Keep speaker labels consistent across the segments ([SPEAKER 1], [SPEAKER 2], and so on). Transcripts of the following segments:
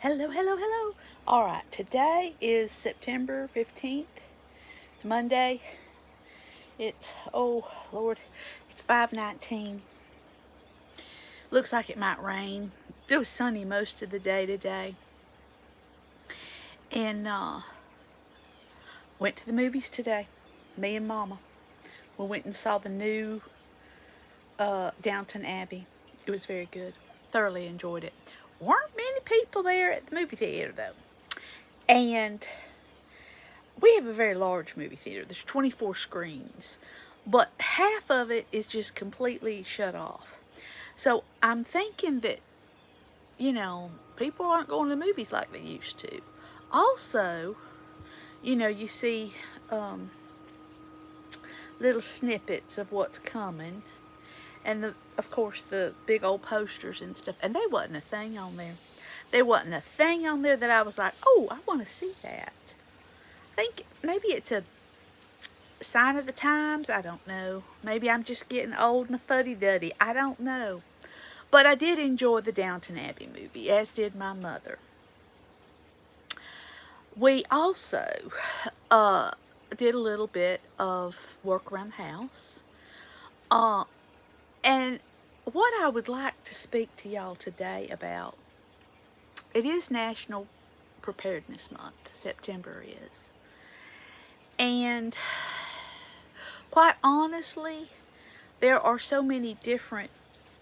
[SPEAKER 1] Hello, hello, hello. All right, today is September 15th. It's Monday. It's, oh, Lord, it's 5:19. Looks like it might rain. It was sunny most of the day today. And went to the movies today. Me and Mama. We went and saw the new Downton Abbey. It was very good. Thoroughly enjoyed it. Weren't many people there at the movie theater, though. And we have a very large movie theater. There's 24 screens, but half of it is just completely shut off. So I'm thinking that, people aren't going to the movies like they used to. Also, you see little snippets of what's coming, and of course the big old posters and stuff. And there wasn't a thing on there. There wasn't a thing on there that I was like, oh, I want to see that. I think maybe it's a sign of the times. I don't know. Maybe I'm just getting old and a fuddy-duddy. I don't know. But I did enjoy the Downton Abbey movie, as did my mother. We also did a little bit of work around the house. And what I would like to speak to y'all today about, it is National Preparedness Month. September is. And quite honestly, there are so many different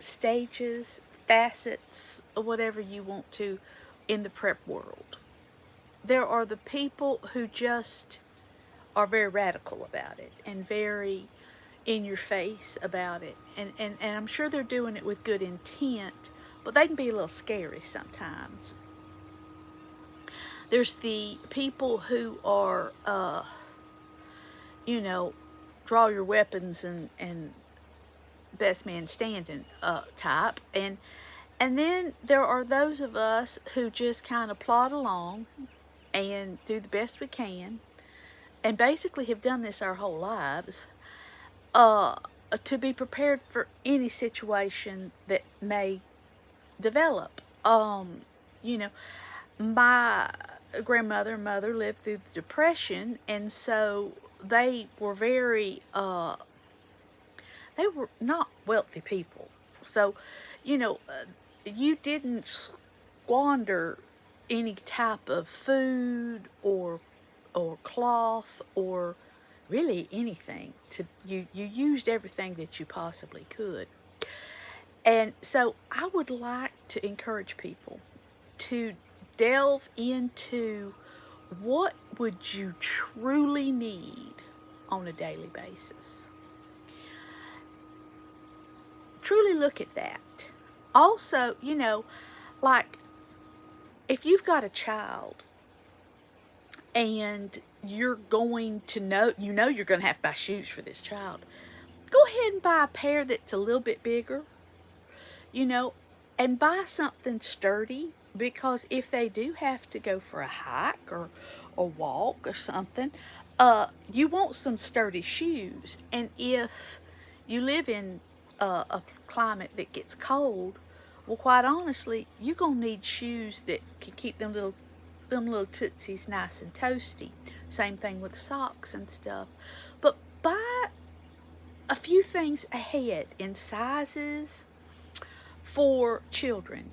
[SPEAKER 1] stages, facets, whatever you want to, in the prep world. There are the people who just are very radical about it and very in your face about it. And I'm sure they're doing it with good intent, but they can be a little scary sometimes. There's the people who are, draw your weapons and best man standing type. And then there are those of us who just kind of plod along and do the best we can, and basically have done this our whole lives, to be prepared for any situation that may develop. My grandmother and mother lived through the Depression, and so they were they were not wealthy people. So, you didn't squander any type of food or cloth or really anything. You used everything that you possibly could. And so I would like to encourage people to delve into what would you truly need on a daily basis. Truly look at that. Also, like if you've got a child and you're going to you're going to have to buy shoes for this child, go ahead and buy a pair that's a little bit bigger, and buy something sturdy, because if they do have to go for a hike or a walk or something, you want some sturdy shoes. And if you live in a climate that gets cold, well, quite honestly, you're going to need shoes that can keep them little tootsies nice and toasty. Same thing with socks and stuff. But buy a few things ahead in sizes for children,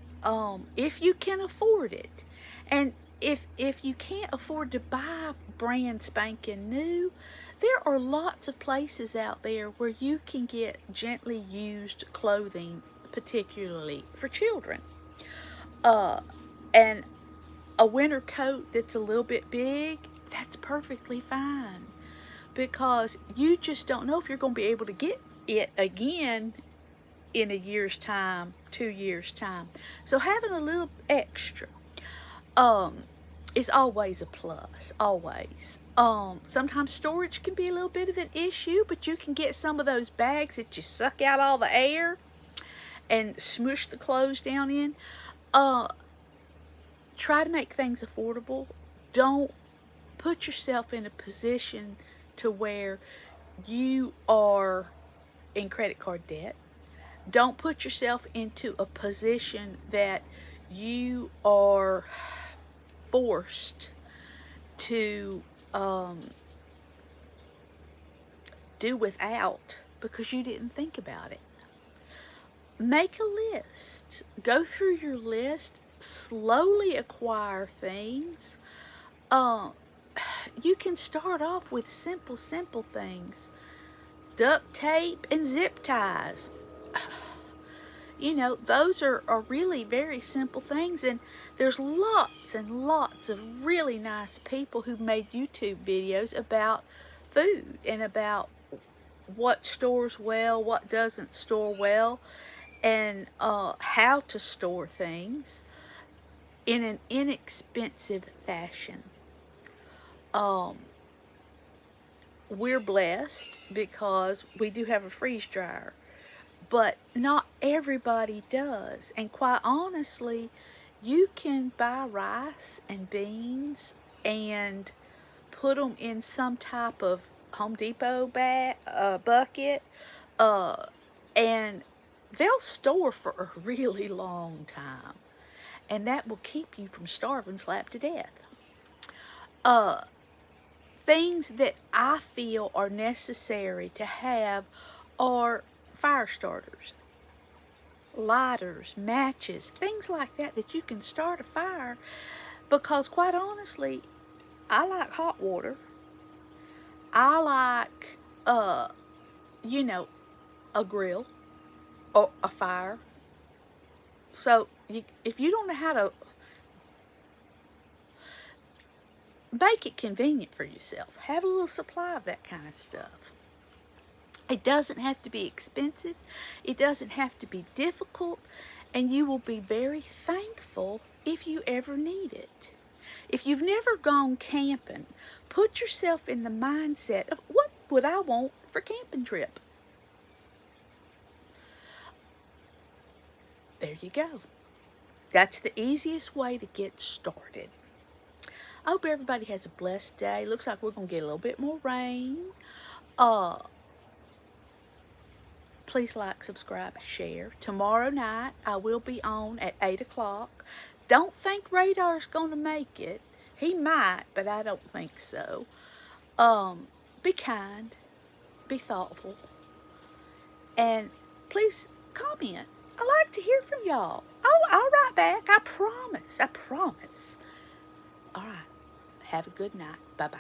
[SPEAKER 1] if you can afford it. And if you can't afford to buy brand spanking new, there are lots of places out there where you can get gently used clothing, particularly for children. And a winter coat that's a little bit big, that's perfectly fine, because you just don't know if you're going to be able to get it again in a year's time, 2 years' time. So having a little extra is always a plus, always. Sometimes storage can be a little bit of an issue, but you can get some of those bags that you suck out all the air and smush the clothes down in. Try to make things affordable. Don't put yourself in a position to where you are in credit card debt. Don't put yourself into a position that you are forced to do without because you didn't think about it. Make a list. Go through your list. Slowly acquire things. You can start off with simple things. Duct tape and zip ties. You know, those are really very simple things, and there's lots and lots of really nice people who made YouTube videos about food and about what stores well, what doesn't store well, and how to store things in an inexpensive fashion. We're blessed because we do have a freeze dryer, but not everybody does. And quite honestly, you can buy rice and beans and put them in some type of Home Depot bucket, and they'll store for a really long time, and that will keep you from starving slap to death. Things that I feel are necessary to have are fire starters, lighters, matches, things like that that you can start a fire, because quite honestly, I like hot water. I like, you know, a grill or a fire. So if you don't know how to make it convenient for yourself, have a little supply of that kind of stuff. It doesn't have to be expensive. It doesn't have to be difficult. And you will be very thankful if you ever need it. If you've never gone camping, put yourself in the mindset of what would I want for a camping trip? There you go. That's the easiest way to get started. I hope everybody has a blessed day. Looks like we're going to get a little bit more rain. Please like, subscribe, share. Tomorrow night, I will be on at 8 o'clock. Don't think Radar's going to make it. He might, but I don't think so. Be kind. Be thoughtful. And please comment. I like to hear from y'all. Oh, I'll write back. I promise. I promise. All right. Have a good night. Bye-bye.